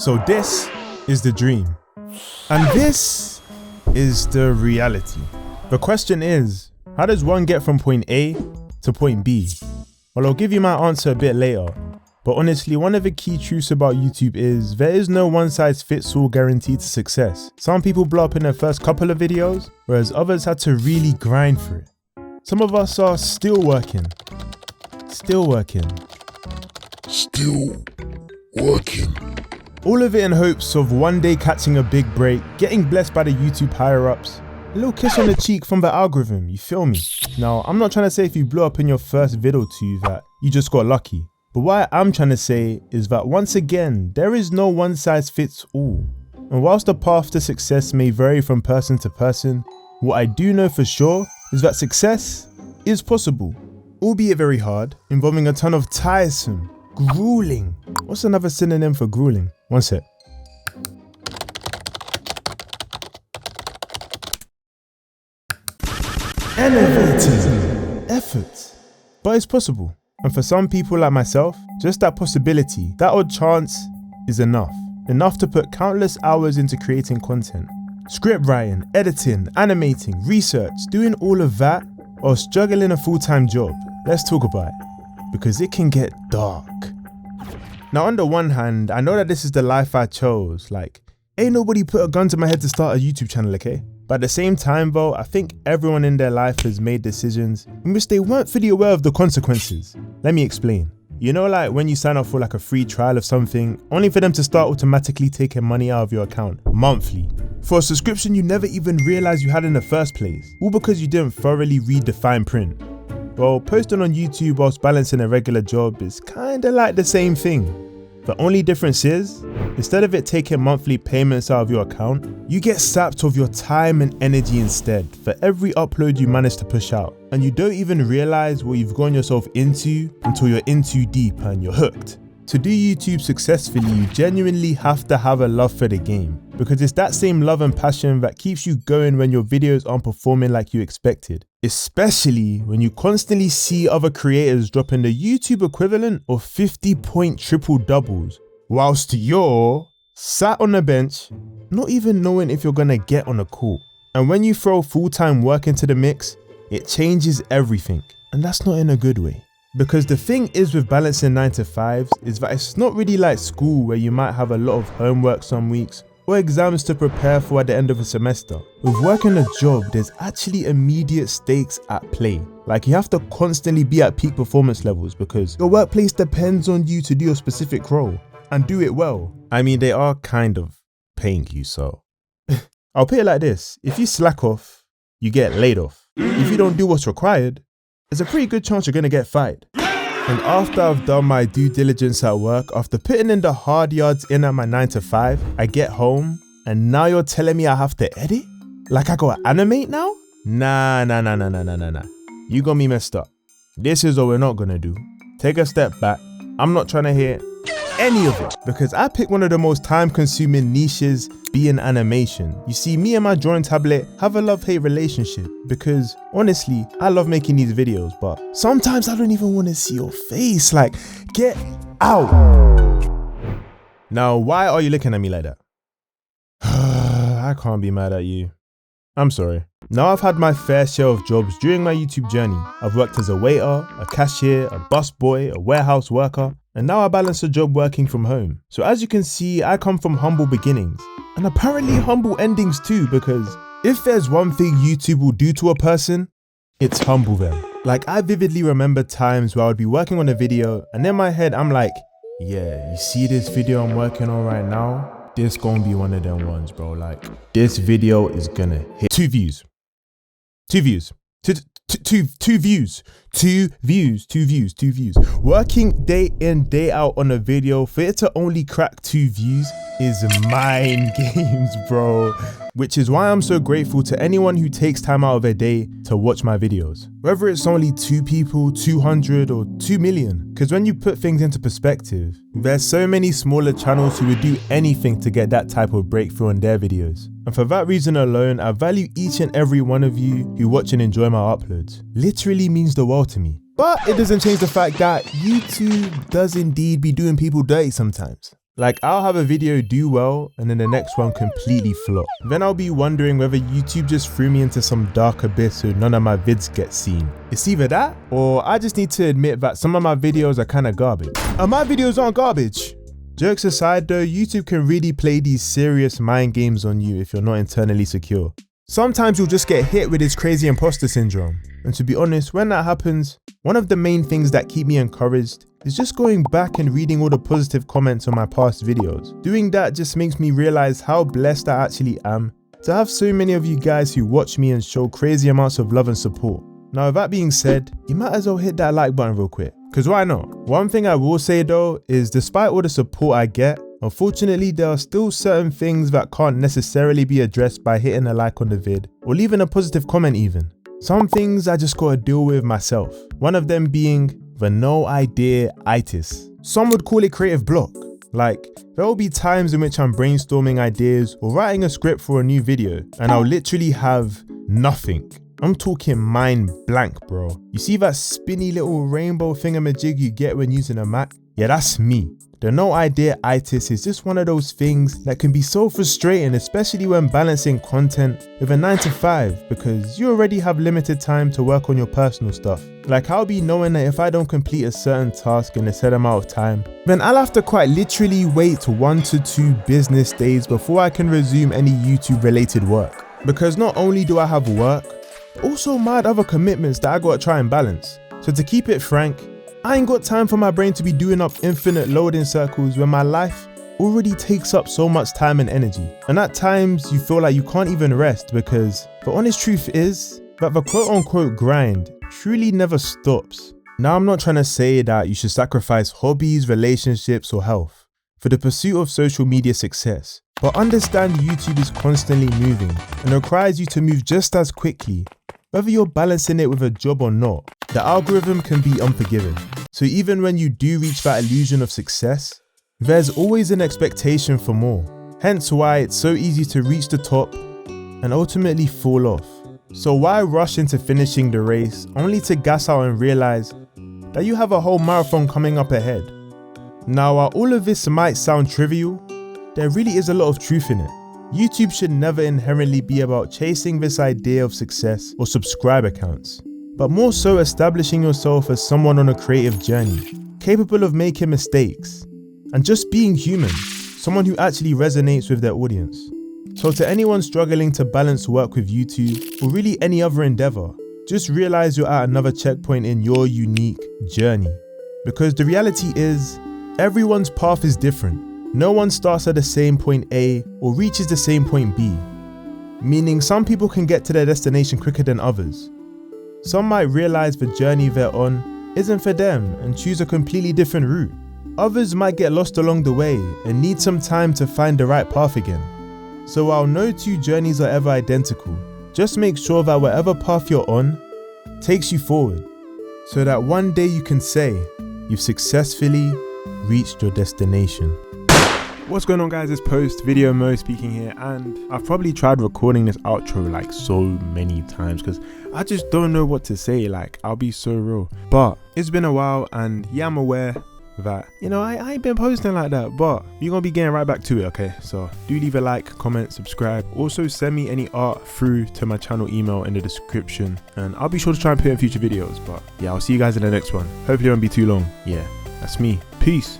So this is the dream. And this is the reality. The question is, how does one get from point A to point B? Well, I'll give you my answer a bit later. But honestly, one of the key truths about YouTube is there is no one-size-fits-all guarantee to success. Some people blow up in their first couple of videos, whereas others had to really grind for it. Some of us are still working. All of it in hopes of one day catching a big break, getting blessed by the YouTube higher-ups, a little kiss on the cheek from the algorithm, you feel me? Now, I'm not trying to say if you blew up in your first vid or two that you just got lucky. But what I'm trying to say is that once again, there is no one size fits all. And whilst the path to success may vary from person to person, what I do know for sure is that success is possible, albeit very hard, involving a ton of tiresome, grueling. What's another synonym for grueling? One sec. Enervating efforts. But it's possible. And for some people like myself, just that possibility, that odd chance is enough. Enough to put countless hours into creating content. Script writing, editing, animating, research, doing all of that while juggling a full-time job. Let's talk about it, because it can get dark. Now on the one hand, I know that this is the life I chose. Like, ain't nobody put a gun to my head to start a YouTube channel, okay? But at the same time though, I think everyone in their life has made decisions in which they weren't fully aware of the consequences. Let me explain. You know, like when you sign up for like a free trial of something, only for them to start automatically taking money out of your account monthly for a subscription you never even realized you had in the first place, all because you didn't thoroughly read the fine print. Well, posting on YouTube whilst balancing a regular job is kinda like the same thing. The only difference is, instead of it taking monthly payments out of your account, you get sapped of your time and energy instead for every upload you manage to push out. And you don't even realize what you've gotten yourself into until you're in too deep and you're hooked. To do YouTube successfully, you genuinely have to have a love for the game, because it's that same love and passion that keeps you going when your videos aren't performing like you expected. Especially when you constantly see other creators dropping the YouTube equivalent of 50-point triple doubles, whilst you're sat on the bench, not even knowing if you're gonna get on a court. And when you throw full-time work into the mix, it changes everything. And that's not in a good way. Because the thing is with balancing 9 to 5s is that it's not really like school where you might have a lot of homework some weeks or exams to prepare for at the end of a semester. With working a job, there's actually immediate stakes at play. Like you have to constantly be at peak performance levels because your workplace depends on you to do your specific role and do it well. I mean, they are kind of paying you, so. I'll put it like this, if you slack off, you get laid off. If you don't do what's required, there's a pretty good chance you're gonna get fired. And after I've done my due diligence at work, after putting in the hard yards in at my 9 to 5, I get home and now you're telling me I have to edit? Like I gotta animate now? Nah. You got me messed up. This is what we're not gonna do. Take a step back. I'm not trying to hear any of it because I picked one of the most time-consuming niches being animation. You see, me and my drawing tablet have a love-hate relationship because honestly, I love making these videos, but sometimes I don't even want to see your face. Like, get out. Now, why are you looking at me like that? I can't be mad at you. I'm sorry. Now I've had my fair share of jobs during my YouTube journey. I've worked as a waiter, a cashier, a busboy, a warehouse worker, and now I balance a job working from home. So as you can see, I come from humble beginnings and apparently humble endings too, because if there's one thing YouTube will do to a person, it's humble them. Like I vividly remember times where I would be working on a video and in my head I'm like, yeah, you see this video I'm working on right now? This gonna be one of them ones, bro. Like this video is gonna hit 2 views. 2 views. Two views. Working day in, day out on a video for it to only crack 2 views is mind games, bro. Which is why I'm so grateful to anyone who takes time out of their day to watch my videos. Whether it's only 2 people, 200 or 2 million. Because when you put things into perspective, there's so many smaller channels who would do anything to get that type of breakthrough on their videos. And for that reason alone, I value each and every one of you who watch and enjoy my uploads. Literally means the world to me. But it doesn't change the fact that YouTube does indeed be doing people dirty sometimes. Like, I'll have a video do well and then the next one completely flop. Then I'll be wondering whether YouTube just threw me into some dark abyss so none of my vids get seen. It's either that, or I just need to admit that some of my videos are kinda garbage. And my videos aren't garbage. Jokes aside though, YouTube can really play these serious mind games on you if you're not internally secure. Sometimes you'll just get hit with this crazy imposter syndrome. And to be honest, when that happens, one of the main things that keep me encouraged is just going back and reading all the positive comments on my past videos. Doing that just makes me realize how blessed I actually am to have so many of you guys who watch me and show crazy amounts of love and support. Now with that being said, you might as well hit that like button real quick, cause why not? One thing I will say though is despite all the support I get, unfortunately there are still certain things that can't necessarily be addressed by hitting a like on the vid or leaving a positive comment even. Some things I just gotta deal with myself. One of them being the no idea-itis. Some would call it creative block. Like, there will be times in which I'm brainstorming ideas or writing a script for a new video and I'll literally have nothing. I'm talking mind blank, bro. You see that spinny little rainbow thingamajig you get when using a Mac? Yeah, that's me. The no idea-itis is just one of those things that can be so frustrating, especially when balancing content with a 9 to 5 because you already have limited time to work on your personal stuff. Like, I'll be knowing that if I don't complete a certain task in a set amount of time, then I'll have to quite literally wait 1 to 2 business days before I can resume any YouTube related work. Because not only do I have work, also mad other commitments that I gotta try and balance. So to keep it frank, I ain't got time for my brain to be doing up infinite loading circles when my life already takes up so much time and energy. And at times you feel like you can't even rest because the honest truth is that the quote unquote grind truly never stops. Now I'm not trying to say that you should sacrifice hobbies, relationships or health for the pursuit of social media success, but understand YouTube is constantly moving and requires you to move just as quickly. Whether you're balancing it with a job or not, the algorithm can be unforgiving. So even when you do reach that illusion of success, there's always an expectation for more. Hence why it's so easy to reach the top and ultimately fall off. So why rush into finishing the race only to gas out and realize that you have a whole marathon coming up ahead? Now while all of this might sound trivial, there really is a lot of truth in it. YouTube should never inherently be about chasing this idea of success or subscriber counts, but more so establishing yourself as someone on a creative journey, capable of making mistakes, and just being human, someone who actually resonates with their audience. So to anyone struggling to balance work with YouTube, or really any other endeavor, just realize you're at another checkpoint in your unique journey. Because the reality is, everyone's path is different. No one starts at the same point A or reaches the same point B, meaning some people can get to their destination quicker than others. Some might realize the journey they're on isn't for them and choose a completely different route. Others might get lost along the way and need some time to find the right path again. So while no two journeys are ever identical, just make sure that whatever path you're on takes you forward, so that one day you can say you've successfully reached your destination. What's going on guys, it's Post Video Mo speaking here, and I've probably tried recording this outro like so many times because I just don't know what to say. Like, I'll be so real, but it's been a while and yeah, I'm aware that, you know, I ain't been posting like that, but you're gonna be getting right back to it, okay? So do leave a like, comment, subscribe. Also send me any art through to my channel email in the description and I'll be sure to try and put it in future videos. But yeah, I'll see you guys in the next one. Hopefully it won't be too long. Yeah, that's me. Peace.